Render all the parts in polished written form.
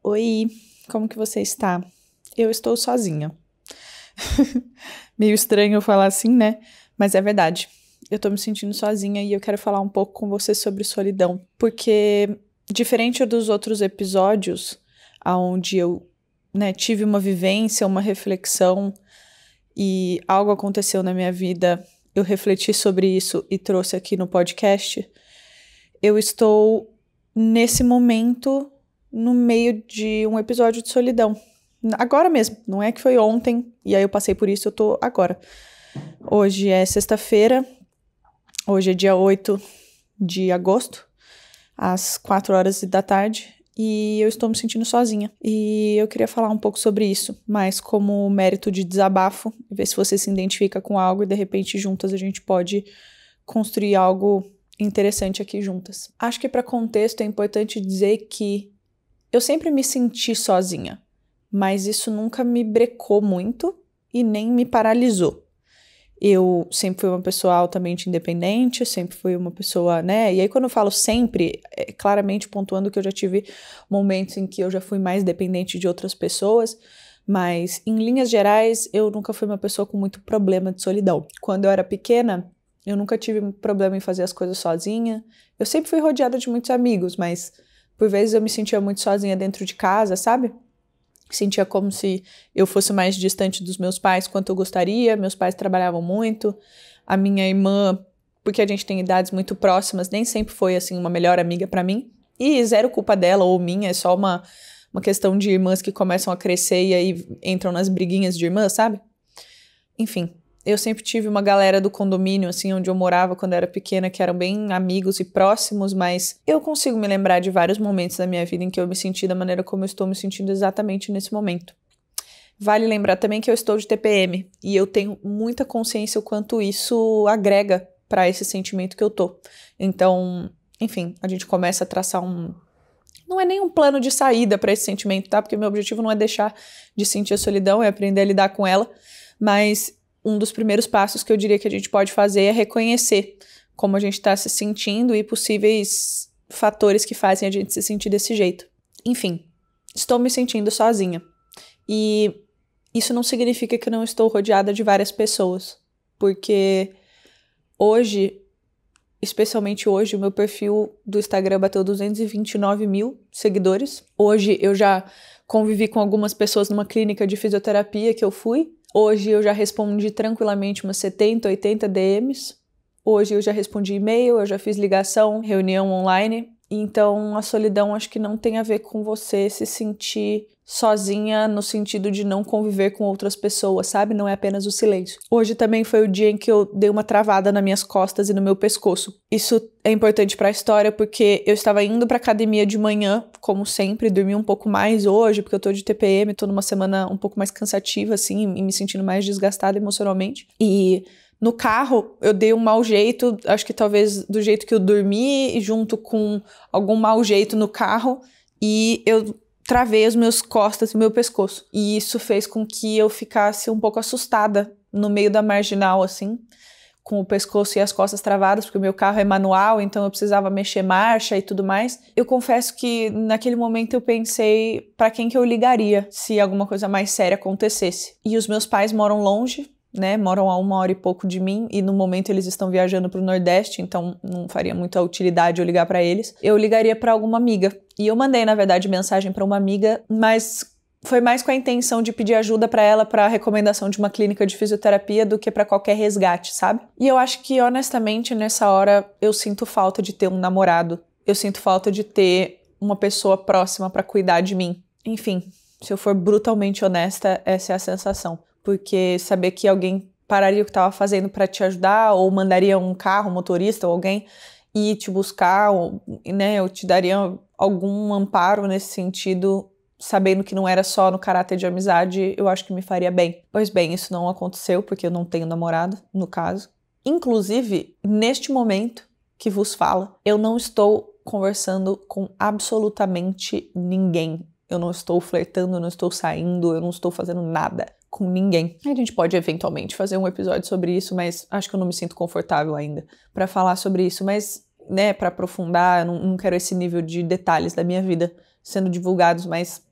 Oi, como que você está? Eu estou sozinha. Meio estranho eu falar assim, né? Mas é verdade. Eu tô me sentindo sozinha e eu quero falar um pouco com você sobre solidão. Porque, diferente dos outros episódios, onde eu, tive uma vivência, uma reflexão e algo aconteceu na minha vida, eu refleti sobre isso e trouxe aqui no podcast, eu estou, nesse momento, no meio de um episódio de solidão. Agora mesmo, não é que foi ontem, e aí eu passei por isso, eu tô agora. Hoje é sexta-feira, hoje é dia 8 de agosto, às 4 horas da tarde, e eu estou me sentindo sozinha. E eu queria falar um pouco sobre isso, mas como mérito de desabafo, ver se você se identifica com algo e de repente juntas a gente pode construir algo interessante aqui juntas. Acho que para contexto é importante dizer que eu sempre me senti sozinha, mas isso nunca me brecou muito e nem me paralisou. Eu sempre fui uma pessoa altamente independente, sempre fui uma pessoa, né? E aí quando eu falo sempre, é claramente pontuando que eu já tive momentos em que eu já fui mais dependente de outras pessoas, mas em linhas gerais eu nunca fui uma pessoa com muito problema de solidão. Quando eu era pequena, eu nunca tive problema em fazer as coisas sozinha. Eu sempre fui rodeada de muitos amigos, mas por vezes eu me sentia muito sozinha dentro de casa, sabe? Sentia como se eu fosse mais distante dos meus pais quanto eu gostaria. Meus pais trabalhavam muito. A minha irmã, porque a gente tem idades muito próximas, nem sempre foi assim uma melhor amiga pra mim. E zero culpa dela ou minha, é só uma questão de irmãs que começam a crescer e aí entram nas briguinhas de irmãs, sabe? Enfim, eu sempre tive uma galera do condomínio, assim, onde eu morava quando eu era pequena, que eram bem amigos e próximos, mas eu consigo me lembrar de vários momentos da minha vida em que eu me senti da maneira como eu estou me sentindo exatamente nesse momento. Vale lembrar também que eu estou de TPM, e eu tenho muita consciência o quanto isso agrega para esse sentimento que eu tô. Então, enfim, a gente começa a traçar não é nem um plano de saída para esse sentimento, tá? Porque meu objetivo não é deixar de sentir a solidão, é aprender a lidar com ela. Mas um dos primeiros passos que eu diria que a gente pode fazer é reconhecer como a gente está se sentindo e possíveis fatores que fazem a gente se sentir desse jeito. Enfim, estou me sentindo sozinha. E isso não significa que eu não estou rodeada de várias pessoas. Porque hoje, especialmente hoje, o meu perfil do Instagram bateu 229 mil seguidores. Hoje eu já convivi com algumas pessoas numa clínica de fisioterapia que eu fui. Hoje eu já respondi tranquilamente umas 70, 80 DMs. Hoje eu já respondi e-mail, eu já fiz ligação, reunião online. Então a solidão acho que não tem a ver com você se sentir sozinha no sentido de não conviver com outras pessoas, sabe? Não é apenas o silêncio. Hoje também foi o dia em que eu dei uma travada nas minhas costas e no meu pescoço. Isso é importante para a história porque eu estava indo para academia de manhã, como sempre, dormi um pouco mais hoje porque eu tô de TPM, tô numa semana um pouco mais cansativa assim e me sentindo mais desgastada emocionalmente. E no carro, eu dei um mau jeito, acho que talvez do jeito que eu dormi, junto com algum mau jeito no carro, e eu travei as minhas costas e meu pescoço. E isso fez com que eu ficasse um pouco assustada no meio da marginal, assim, com o pescoço e as costas travadas, porque o meu carro é manual, então eu precisava mexer marcha e tudo mais. Eu confesso que naquele momento eu pensei para quem que eu ligaria se alguma coisa mais séria acontecesse. E os meus pais moram longe, né, moram a 1 hora e pouco de mim e no momento eles estão viajando para o Nordeste, então não faria muita utilidade eu ligar para eles. Eu ligaria para alguma amiga e eu mandei, na verdade, mensagem para uma amiga, mas foi mais com a intenção de pedir ajuda para ela para a recomendação de uma clínica de fisioterapia do que para qualquer resgate, sabe? E eu acho que, honestamente, nessa hora eu sinto falta de ter um namorado, eu sinto falta de ter uma pessoa próxima para cuidar de mim. Enfim, se eu for brutalmente honesta, essa é a sensação. Porque saber que alguém pararia o que estava fazendo para te ajudar, ou mandaria um carro, um motorista ou alguém ir te buscar, ou, né, ou te daria algum amparo nesse sentido, sabendo que não era só no caráter de amizade, eu acho que me faria bem. Pois bem, isso não aconteceu, porque eu não tenho namorado, no caso. Inclusive, neste momento que vos fala, eu não estou conversando com absolutamente ninguém. Eu não estou flertando, eu não estou saindo, eu não estou fazendo nada com ninguém. A gente pode eventualmente fazer um episódio sobre isso, mas acho que eu não me sinto confortável ainda para falar sobre isso, mas, né, para aprofundar, eu não quero esse nível de detalhes da minha vida sendo divulgados, mas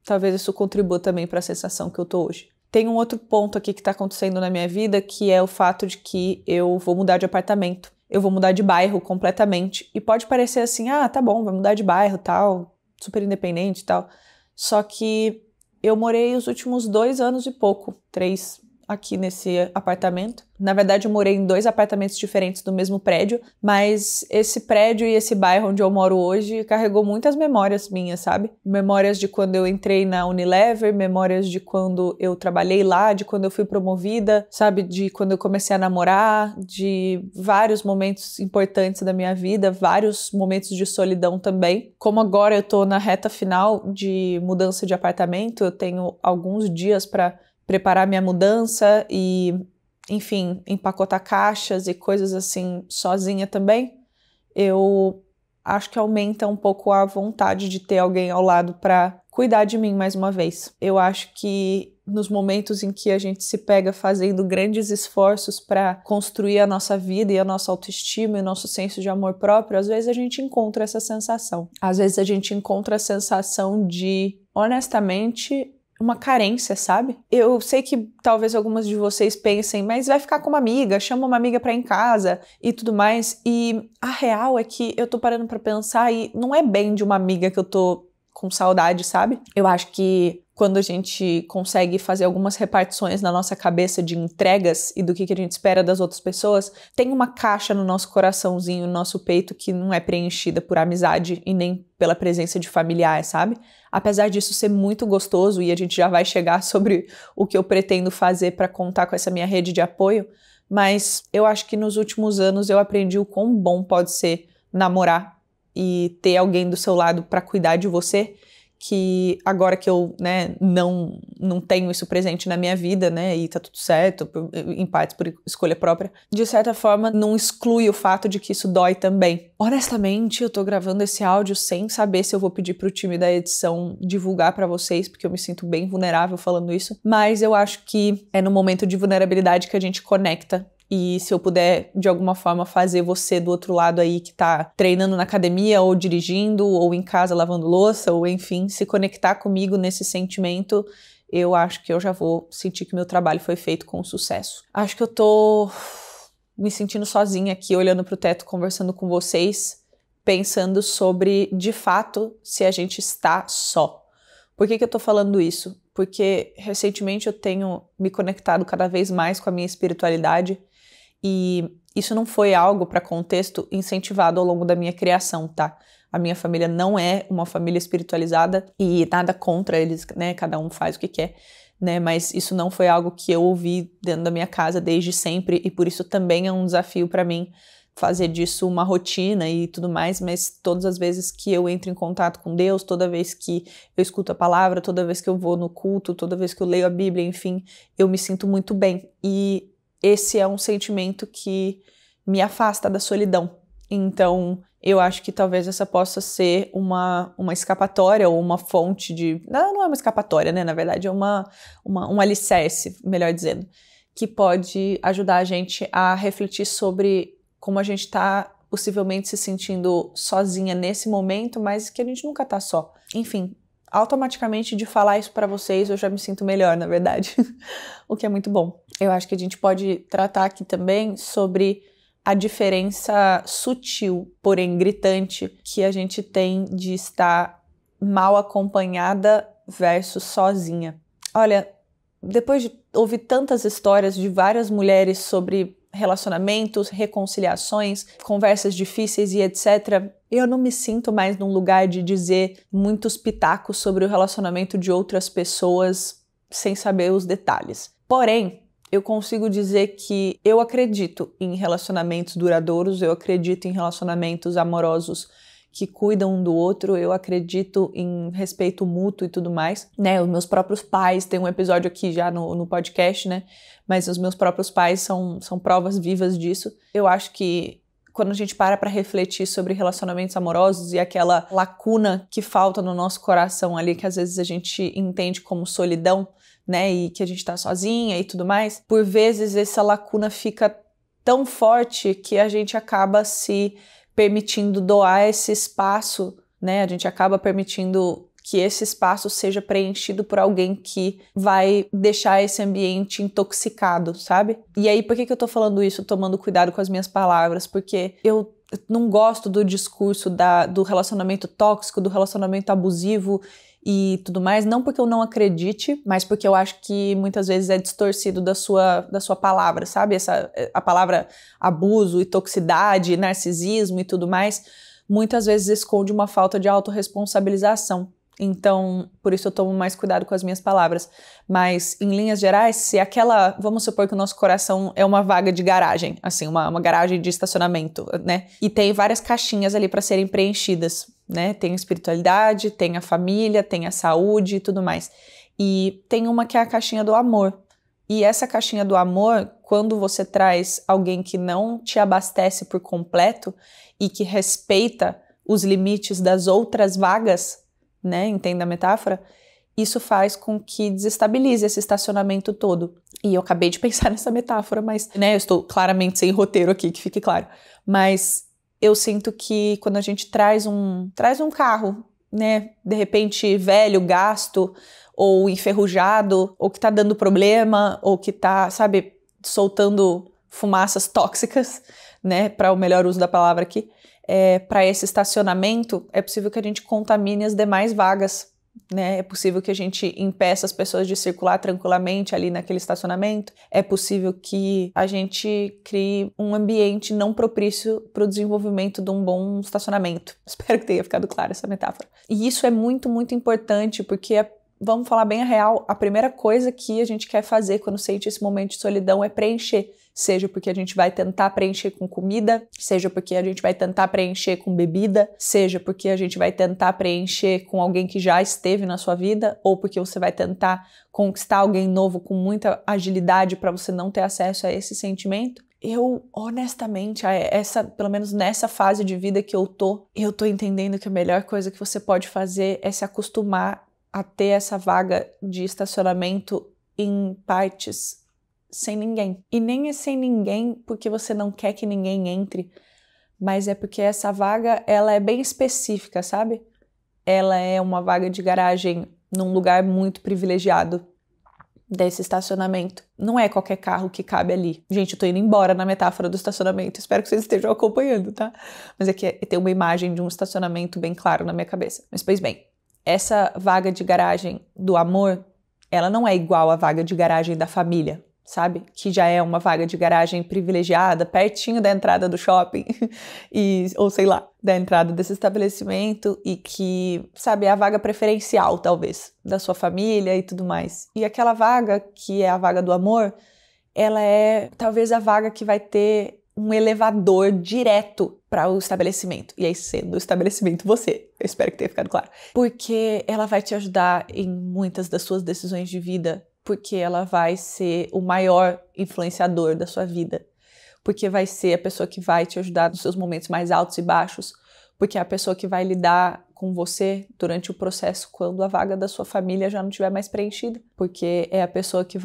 talvez isso contribua também para a sensação que eu tô hoje. Tem um outro ponto aqui que tá acontecendo na minha vida, que é o fato de que eu vou mudar de apartamento. Eu vou mudar de bairro completamente. E pode parecer assim, tá bom, vai mudar de bairro, tal, super independente e tal. Só que eu morei os últimos 2 anos e pouco, 3, aqui nesse apartamento. Na verdade, eu morei em 2 apartamentos diferentes do mesmo prédio, mas esse prédio e esse bairro onde eu moro hoje carregou muitas memórias minhas, sabe? Memórias de quando eu entrei na Unilever, memórias de quando eu trabalhei lá, de quando eu fui promovida, sabe? De quando eu comecei a namorar, de vários momentos importantes da minha vida, vários momentos de solidão também. Como agora eu tô na reta final de mudança de apartamento, eu tenho alguns dias para preparar minha mudança e, enfim, empacotar caixas e coisas assim sozinha também, eu acho que aumenta um pouco a vontade de ter alguém ao lado para cuidar de mim mais uma vez. Eu acho que nos momentos em que a gente se pega fazendo grandes esforços para construir a nossa vida e a nossa autoestima e o nosso senso de amor próprio, às vezes a gente encontra essa sensação. Às vezes a gente encontra a sensação de, honestamente, uma carência, sabe? Eu sei que talvez algumas de vocês pensem, mas vai ficar com uma amiga, chama uma amiga pra ir em casa e tudo mais. E a real é que eu tô parando pra pensar e não é bem de uma amiga que eu tô com saudade, sabe? Eu acho que quando a gente consegue fazer algumas repartições na nossa cabeça de entregas e do que a gente espera das outras pessoas, tem uma caixa no nosso coraçãozinho, no nosso peito, que não é preenchida por amizade e nem pela presença de familiares, sabe? Apesar disso ser muito gostoso, e a gente já vai chegar sobre o que eu pretendo fazer para contar com essa minha rede de apoio, mas eu acho que nos últimos anos eu aprendi o quão bom pode ser namorar e ter alguém do seu lado para cuidar de você, que agora que eu, né, não tenho isso presente na minha vida, né, e tá tudo certo, em partes por escolha própria, de certa forma não exclui o fato de que isso dói também. Honestamente, eu tô gravando esse áudio sem saber se eu vou pedir pro time da edição divulgar pra vocês, porque eu me sinto bem vulnerável falando isso, mas eu acho que é no momento de vulnerabilidade que a gente conecta. E se eu puder, de alguma forma, fazer você do outro lado aí que tá treinando na academia, ou dirigindo, ou em casa lavando louça, ou enfim, se conectar comigo nesse sentimento, eu acho que eu já vou sentir que meu trabalho foi feito com sucesso. Acho que eu tô me sentindo sozinha aqui, olhando pro teto, conversando com vocês, pensando sobre, de fato, se a gente está só. Por que eu tô falando isso? Porque recentemente eu tenho me conectado cada vez mais com a minha espiritualidade. E isso não foi algo, para contexto, incentivado ao longo da minha criação, tá? A minha família não é uma família espiritualizada e nada contra eles, né? Cada um faz o que quer, né? Mas isso não foi algo que eu ouvi dentro da minha casa desde sempre e por isso também é um desafio para mim fazer disso uma rotina e tudo mais, mas todas as vezes que eu entro em contato com Deus, toda vez que eu escuto a palavra, toda vez que eu vou no culto, toda vez que eu leio a Bíblia, enfim, eu me sinto muito bem. E esse é um sentimento que me afasta da solidão. Então, eu acho que talvez essa possa ser uma escapatória ou uma fonte de... Não é uma escapatória, né? Na verdade, é um alicerce, melhor dizendo, que pode ajudar a gente a refletir sobre como a gente está possivelmente se sentindo sozinha nesse momento, mas que a gente nunca tá só. Enfim, automaticamente de falar isso para vocês eu já me sinto melhor, na verdade, o que é muito bom. Eu acho que a gente pode tratar aqui também sobre a diferença sutil, porém gritante, que a gente tem de estar mal acompanhada versus sozinha. Olha, depois de ouvir tantas histórias de várias mulheres sobre relacionamentos, reconciliações, conversas difíceis e etc., eu não me sinto mais num lugar de dizer muitos pitacos sobre o relacionamento de outras pessoas sem saber os detalhes. Porém, eu consigo dizer que eu acredito em relacionamentos duradouros, eu acredito em relacionamentos amorosos que cuidam um do outro, eu acredito em respeito mútuo e tudo mais, né? Os meus próprios pais, tem um episódio aqui já no podcast, né? Mas os meus próprios pais são provas vivas disso. Eu acho que quando a gente para refletir sobre relacionamentos amorosos e aquela lacuna que falta no nosso coração ali, que às vezes a gente entende como solidão, né, e que a gente tá sozinha e tudo mais, por vezes essa lacuna fica tão forte que a gente acaba se permitindo doar esse espaço, né, a gente acaba permitindo que esse espaço seja preenchido por alguém que vai deixar esse ambiente intoxicado, sabe? E aí, por que eu tô falando isso, tomando cuidado com as minhas palavras? Porque eu não gosto do discurso do relacionamento tóxico, do relacionamento abusivo e tudo mais, não porque eu não acredite, mas porque eu acho que muitas vezes é distorcido da sua palavra, sabe? A palavra abuso e toxicidade, narcisismo e tudo mais, muitas vezes esconde uma falta de autorresponsabilização. Então, por isso eu tomo mais cuidado com as minhas palavras. Mas, em linhas gerais, se vamos supor que o nosso coração é uma vaga de garagem, assim, uma garagem de estacionamento, né? E tem várias caixinhas ali para serem preenchidas, né? Tem a espiritualidade, tem a família, tem a saúde e tudo mais. E tem uma que é a caixinha do amor. E essa caixinha do amor, quando você traz alguém que não te abastece por completo e que respeita os limites das outras vagas, né, entenda a metáfora? Isso faz com que desestabilize esse estacionamento todo. E eu acabei de pensar nessa metáfora, mas, né, eu estou claramente sem roteiro aqui, que fique claro. Mas eu sinto que quando a gente traz um carro, né, de repente velho, gasto, ou enferrujado, ou que tá dando problema, ou que tá, sabe, soltando fumaças tóxicas, né, para o melhor uso da palavra aqui, para esse estacionamento, é possível que a gente contamine as demais vagas, né? É possível que a gente impeça as pessoas de circular tranquilamente ali naquele estacionamento. É possível que a gente crie um ambiente não propício para o desenvolvimento de um bom estacionamento. Espero que tenha ficado clara essa metáfora. E isso é muito, muito importante, porque vamos falar bem a real, a primeira coisa que a gente quer fazer quando sente esse momento de solidão é preencher. Seja porque a gente vai tentar preencher com comida, seja porque a gente vai tentar preencher com bebida, seja porque a gente vai tentar preencher com alguém que já esteve na sua vida, ou porque você vai tentar conquistar alguém novo com muita agilidade para você não ter acesso a esse sentimento. Eu, honestamente, pelo menos nessa fase de vida que eu tô entendendo que a melhor coisa que você pode fazer é se acostumar a ter essa vaga de estacionamento em partes sem ninguém. E nem é sem ninguém porque você não quer que ninguém entre, mas é porque essa vaga, ela é bem específica, sabe? Ela é uma vaga de garagem num lugar muito privilegiado desse estacionamento. Não é qualquer carro que cabe ali. Gente, eu tô indo embora na metáfora do estacionamento, espero que vocês estejam acompanhando, tá? Mas é que tem uma imagem de um estacionamento bem claro na minha cabeça. Mas, pois bem, essa vaga de garagem do amor, ela não é igual à vaga de garagem da família, sabe? Que já é uma vaga de garagem privilegiada, pertinho da entrada do shopping, ou sei lá, da entrada desse estabelecimento e que, sabe, é a vaga preferencial, talvez, da sua família e tudo mais. E aquela vaga, que é a vaga do amor, ela é talvez a vaga que vai ter um elevador direto para o estabelecimento. E aí, sendo o estabelecimento você. Eu espero que tenha ficado claro. Porque ela vai te ajudar em muitas das suas decisões de vida, porque ela vai ser o maior influenciador da sua vida, porque vai ser a pessoa que vai te ajudar nos seus momentos mais altos e baixos, porque é a pessoa que vai lidar com você durante o processo quando a vaga da sua família já não estiver mais preenchida, porque é a pessoa que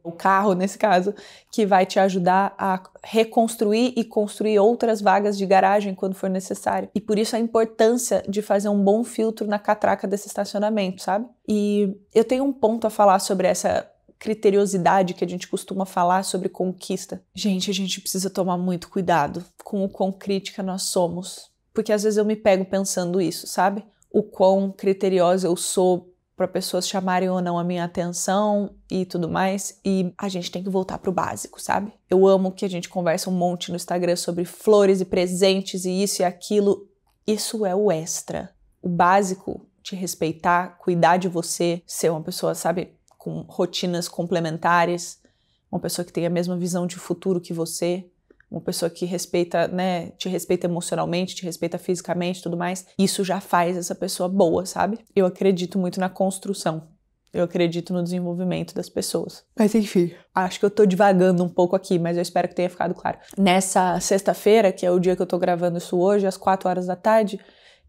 o carro nesse caso, que vai te ajudar a reconstruir e construir outras vagas de garagem quando for necessário. E por isso a importância de fazer um bom filtro na catraca desse estacionamento, sabe? E eu tenho um ponto a falar sobre essa criteriosidade que a gente costuma falar sobre conquista. Gente, a gente precisa tomar muito cuidado com o quão crítica nós somos. Porque às vezes eu me pego pensando isso, sabe? O quão criteriosa eu sou para pessoas chamarem ou não a minha atenção e tudo mais. E a gente tem que voltar pro básico, sabe? Eu amo que a gente conversa um monte no Instagram sobre flores e presentes e isso e aquilo. Isso é o extra. O básico, te respeitar, cuidar de você, ser uma pessoa, sabe, com rotinas complementares, uma pessoa que tem a mesma visão de futuro que você, uma pessoa que respeita, né, te respeita emocionalmente, te respeita fisicamente e tudo mais, isso já faz essa pessoa boa, sabe? Eu acredito muito na construção. Eu acredito no desenvolvimento das pessoas. Mas enfim, acho que eu tô divagando um pouco aqui, mas eu espero que tenha ficado claro. Nessa sexta-feira, que é o dia que eu tô gravando isso hoje, às 4 horas da tarde,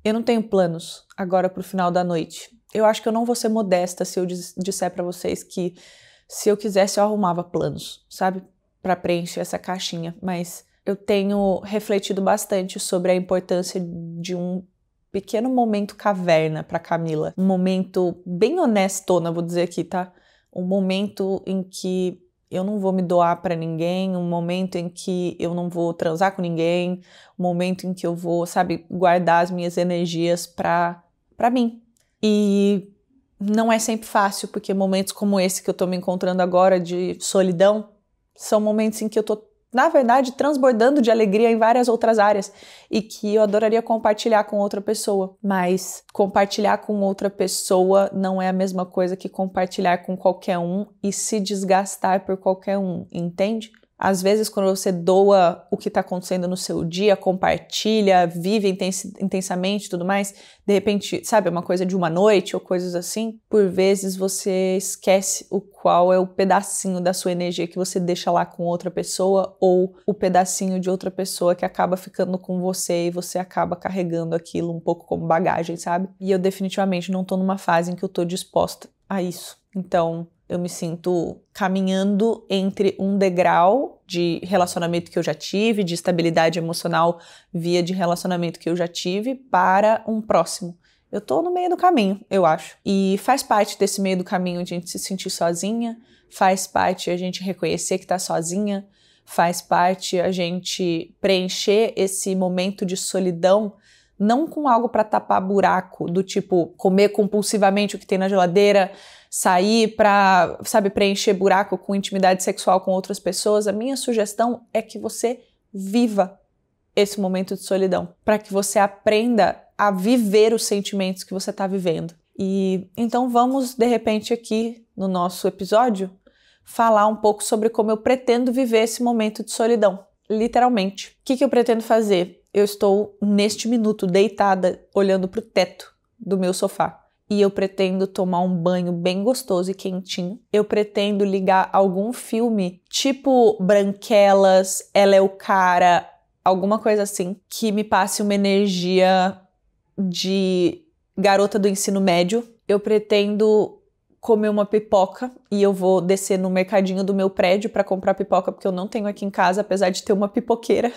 eu não tenho planos agora pro final da noite. Eu acho que eu não vou ser modesta se eu disser pra vocês que se eu quisesse eu arrumava planos, sabe? Para preencher essa caixinha, mas eu tenho refletido bastante sobre a importância de um pequeno momento caverna pra Camila. Um momento bem honestona, vou dizer aqui, tá? Um momento em que eu não vou me doar pra ninguém, um momento em que eu não vou transar com ninguém, um momento em que eu vou, sabe, guardar as minhas energias pra mim. E não é sempre fácil, porque momentos como esse que eu tô me encontrando agora de solidão são momentos em que eu tô, na verdade, transbordando de alegria em várias outras áreas e que eu adoraria compartilhar com outra pessoa. Mas compartilhar com outra pessoa não é a mesma coisa que compartilhar com qualquer um e se desgastar por qualquer um, entende? Às vezes, quando você doa o que está acontecendo no seu dia, compartilha, vive intensamente e tudo mais, de repente, sabe, uma coisa de uma noite ou coisas assim, por vezes você esquece o qual é o pedacinho da sua energia que você deixa lá com outra pessoa ou o pedacinho de outra pessoa que acaba ficando com você e você acaba carregando aquilo um pouco como bagagem, sabe? E eu definitivamente não tô numa fase em que eu tô disposta a isso. Então, eu me sinto caminhando entre um degrau de relacionamento que eu já tive, de estabilidade emocional via de relacionamento que eu já tive, para um próximo. Eu tô no meio do caminho, eu acho. E faz parte desse meio do caminho a gente se sentir sozinha, faz parte a gente reconhecer que tá sozinha, faz parte a gente preencher esse momento de solidão não com algo para tapar buraco, do tipo comer compulsivamente o que tem na geladeira, sair para, sabe, preencher buraco com intimidade sexual com outras pessoas. A minha sugestão é que você viva esse momento de solidão, para que você aprenda a viver os sentimentos que você está vivendo. E então vamos, de repente, aqui no nosso episódio, falar um pouco sobre como eu pretendo viver esse momento de solidão, literalmente. O que eu pretendo fazer? Eu estou, neste minuto, deitada, olhando para o teto do meu sofá. E eu pretendo tomar um banho bem gostoso e quentinho. Eu pretendo ligar algum filme, tipo Branquelas, Ela é o Cara, alguma coisa assim, que me passe uma energia de garota do ensino médio. Eu pretendo comer uma pipoca e eu vou descer no mercadinho do meu prédio para comprar pipoca, porque eu não tenho aqui em casa, apesar de ter uma pipoqueira.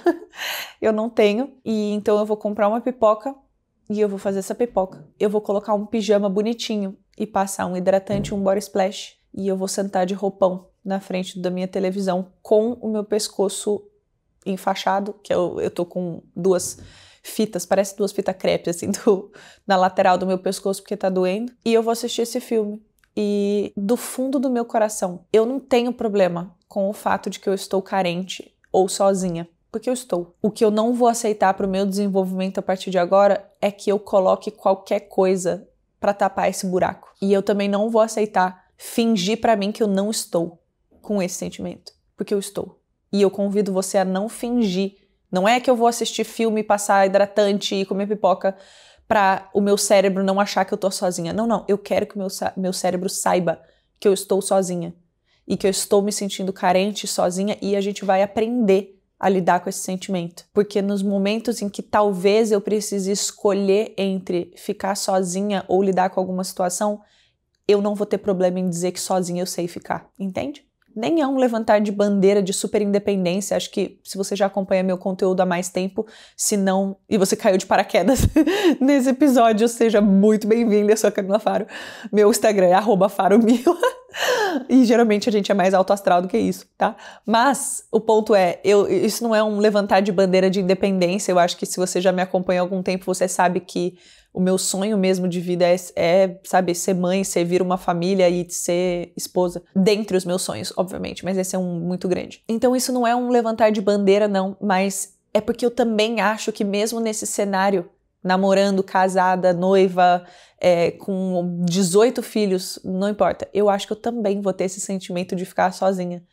Eu não tenho. E então eu vou comprar uma pipoca e eu vou fazer essa pipoca. Eu vou colocar um pijama bonitinho e passar um hidratante e um body splash. E eu vou sentar de roupão na frente da minha televisão com o meu pescoço enfaixado, que eu tô com duas fitas, parece duas fitas crepe, assim, na lateral do meu pescoço, porque tá doendo. E eu vou assistir esse filme. E do fundo do meu coração, eu não tenho problema com o fato de que eu estou carente ou sozinha, porque eu estou. O que eu não vou aceitar para o meu desenvolvimento a partir de agora é que eu coloque qualquer coisa para tapar esse buraco. E eu também não vou aceitar fingir para mim que eu não estou com esse sentimento, porque eu estou. E eu convido você a não fingir. Não é que eu vou assistir filme, passar hidratante e comer pipoca para o meu cérebro não achar que eu tô sozinha. Não. Eu quero que o meu cérebro saiba que eu estou sozinha e que eu estou me sentindo carente, sozinha, e a gente vai aprender a lidar com esse sentimento. Porque nos momentos em que talvez eu precise escolher entre ficar sozinha ou lidar com alguma situação, eu não vou ter problema em dizer que sozinha eu sei ficar, entende? Nem é um levantar de bandeira de super independência. Acho que se você já acompanha meu conteúdo há mais tempo, se não, e você caiu de paraquedas nesse episódio, seja muito bem-vindo. Eu sou a Camila Faro. Meu Instagram é @faromila. E geralmente a gente é mais alto astral do que isso, tá? Mas o ponto é, isso não é um levantar de bandeira de independência. Eu acho que se você já me acompanha há algum tempo, você sabe que o meu sonho mesmo de vida sabe, ser mãe, servir uma família e ser esposa. Dentre os meus sonhos, obviamente, mas esse é um muito grande. Então isso não é um levantar de bandeira, não, mas é porque eu também acho que mesmo nesse cenário, namorando, casada, noiva, com 18 filhos, não importa, eu acho que eu também vou ter esse sentimento de ficar sozinha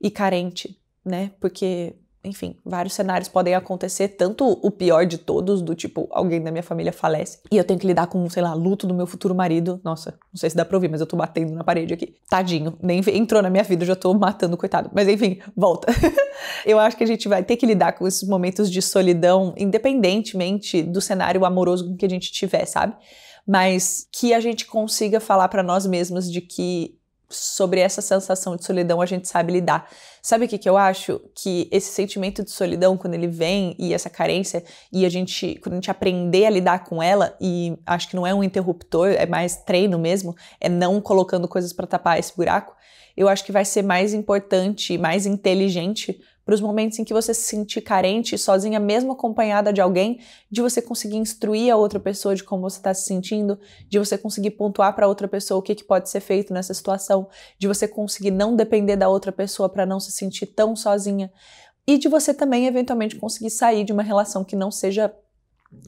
e carente, né? Porque, enfim, vários cenários podem acontecer, tanto o pior de todos, do tipo, alguém da minha família falece, e eu tenho que lidar com, sei lá, luto do meu futuro marido. Nossa, não sei se dá pra ouvir, mas eu tô batendo na parede aqui. Tadinho, nem entrou na minha vida, eu já tô matando, coitado. Mas enfim, volta. Eu acho que a gente vai ter que lidar com esses momentos de solidão, independentemente do cenário amoroso que a gente tiver, sabe? Mas que a gente consiga falar pra nós mesmos de que sobre essa sensação de solidão a gente sabe lidar. Sabe o que eu acho? Que esse sentimento de solidão, quando ele vem, e essa carência, e quando a gente aprender a lidar com ela, e acho que não é um interruptor, é mais treino mesmo, é não colocando coisas para tapar esse buraco, eu acho que vai ser mais importante, mais inteligente para os momentos em que você se sentir carente, sozinha, mesmo acompanhada de alguém, de você conseguir instruir a outra pessoa de como você está se sentindo, de você conseguir pontuar para outra pessoa o que pode ser feito nessa situação, de você conseguir não depender da outra pessoa para não se sentir tão sozinha, e de você também, eventualmente, conseguir sair de uma relação que não seja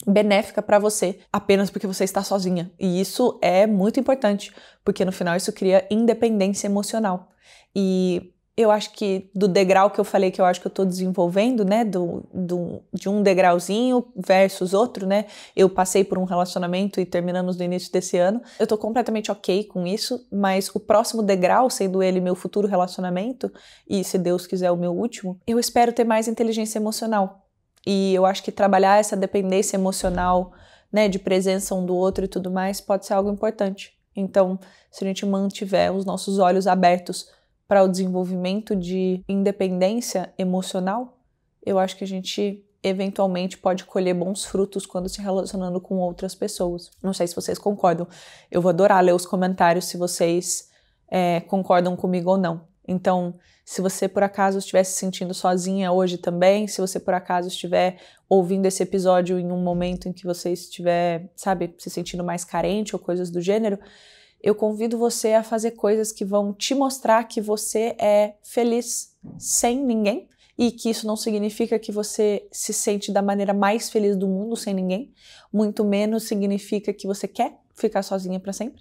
benéfica para você, apenas porque você está sozinha. E isso é muito importante, porque no final isso cria independência emocional. E eu acho que do degrau que eu falei que eu acho que eu tô desenvolvendo, né, de um degrauzinho versus outro, né, eu passei por um relacionamento e terminamos no início desse ano, eu tô completamente ok com isso, mas o próximo degrau, sendo ele meu futuro relacionamento, e se Deus quiser o meu último, eu espero ter mais inteligência emocional. E eu acho que trabalhar essa dependência emocional, né, de presença um do outro e tudo mais, pode ser algo importante. Então, se a gente mantiver os nossos olhos abertos para o desenvolvimento de independência emocional, eu acho que a gente eventualmente pode colher bons frutos quando se relacionando com outras pessoas. Não sei se vocês concordam. Eu vou adorar ler os comentários se vocês concordam comigo ou não. Então, se você por acaso estiver se sentindo sozinha hoje também, se você por acaso estiver ouvindo esse episódio em um momento em que você estiver, sabe, se sentindo mais carente ou coisas do gênero, eu convido você a fazer coisas que vão te mostrar que você é feliz sem ninguém e que isso não significa que você se sente da maneira mais feliz do mundo sem ninguém, muito menos significa que você quer ficar sozinha para sempre.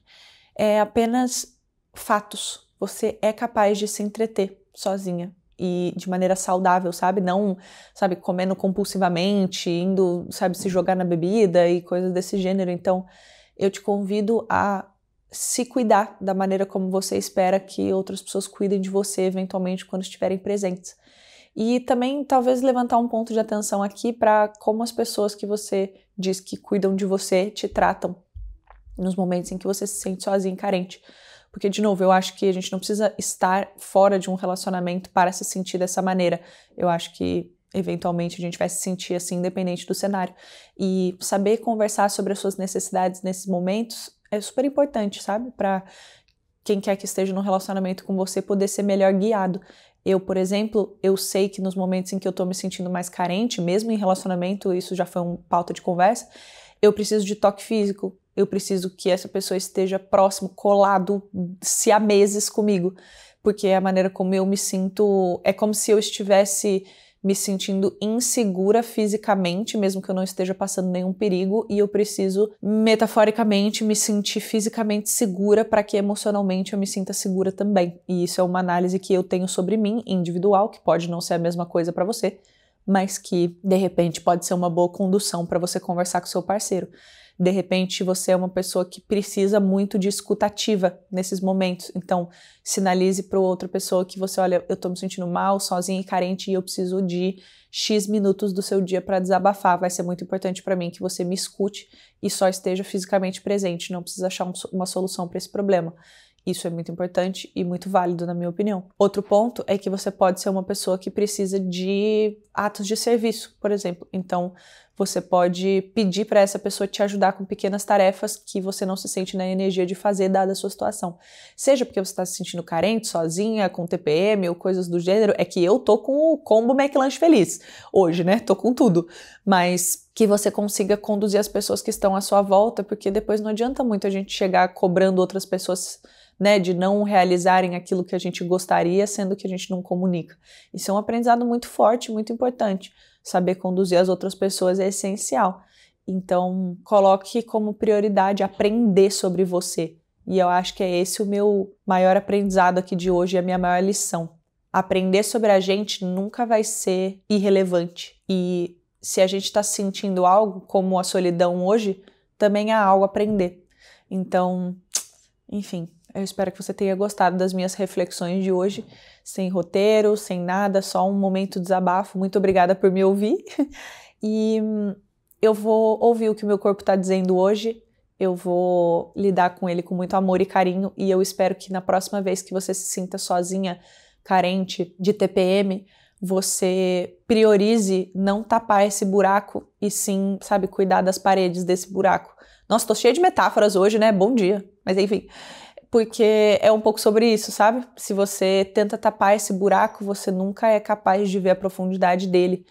É apenas fatos. Você é capaz de se entreter sozinha e de maneira saudável, sabe? Não, sabe, comendo compulsivamente, indo, sabe, se jogar na bebida e coisas desse gênero. Então, eu te convido a se cuidar da maneira como você espera que outras pessoas cuidem de você, eventualmente, quando estiverem presentes. E também, talvez, levantar um ponto de atenção aqui para como as pessoas que você diz que cuidam de você te tratam nos momentos em que você se sente sozinha e carente. Porque, de novo, eu acho que a gente não precisa estar fora de um relacionamento para se sentir dessa maneira. Eu acho que, eventualmente, a gente vai se sentir assim, independente do cenário. E saber conversar sobre as suas necessidades nesses momentos é super importante, sabe? Para quem quer que esteja num relacionamento com você poder ser melhor guiado. Eu, por exemplo, eu sei que nos momentos em que eu tô me sentindo mais carente, mesmo em relacionamento, isso já foi uma pauta de conversa, eu preciso de toque físico. Eu preciso que essa pessoa esteja próximo, colado, siameses comigo, porque a maneira como eu me sinto é como se eu estivesse me sentindo insegura fisicamente, mesmo que eu não esteja passando nenhum perigo, e eu preciso, metaforicamente, me sentir fisicamente segura para que emocionalmente eu me sinta segura também. E isso é uma análise que eu tenho sobre mim, individual, que pode não ser a mesma coisa para você, mas que, de repente, pode ser uma boa condução para você conversar com seu parceiro. De repente, você é uma pessoa que precisa muito de escutativa nesses momentos. Então, sinalize para outra pessoa que você, olha, eu tô me sentindo mal, sozinha e carente e eu preciso de X minutos do seu dia para desabafar. Vai ser muito importante para mim que você me escute e só esteja fisicamente presente. Não precisa achar uma solução para esse problema. Isso é muito importante e muito válido, na minha opinião. Outro ponto é que você pode ser uma pessoa que precisa de atos de serviço, por exemplo. Então, você pode pedir para essa pessoa te ajudar com pequenas tarefas que você não se sente na energia de fazer, dada a sua situação. Seja porque você está se sentindo carente, sozinha, com TPM ou coisas do gênero. É que eu tô com o combo McLanche Feliz hoje, né? Tô com tudo. Mas que você consiga conduzir as pessoas que estão à sua volta, porque depois não adianta muito a gente chegar cobrando outras pessoas, né, de não realizarem aquilo que a gente gostaria, sendo que a gente não comunica. Isso é um aprendizado muito forte, muito importante. Saber conduzir as outras pessoas é essencial. Então, coloque como prioridade aprender sobre você. E eu acho que é esse o meu maior aprendizado aqui de hoje, a minha maior lição. Aprender sobre a gente nunca vai ser irrelevante. E se a gente está sentindo algo, como a solidão hoje, também há algo a aprender. Então, enfim, eu espero que você tenha gostado das minhas reflexões de hoje, sem roteiro, sem nada, só um momento de desabafo. Muito obrigada por me ouvir. E eu vou ouvir o que o meu corpo está dizendo hoje eu vou lidar com ele com muito amor e carinho, e eu espero que na próxima vez que você se sinta sozinha, carente de TPM, você priorize não tapar esse buraco e sim, sabe, cuidar das paredes desse buraco. Nossa, tô cheia de metáforas hoje, né? Bom dia. Mas enfim, porque é um pouco sobre isso, sabe? Se você tenta tapar esse buraco, você nunca é capaz de ver a profundidade dele.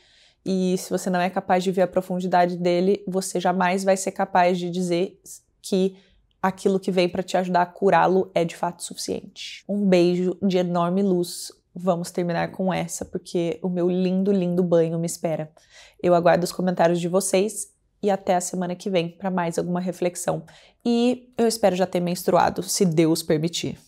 E se você não é capaz de ver a profundidade dele, você jamais vai ser capaz de dizer que aquilo que vem para te ajudar a curá-lo é de fato suficiente. Um beijo de enorme luz. Vamos terminar com essa, porque o meu lindo, lindo banho me espera. Eu aguardo os comentários de vocês e até a semana que vem para mais alguma reflexão. E eu espero já ter menstruado, se Deus permitir.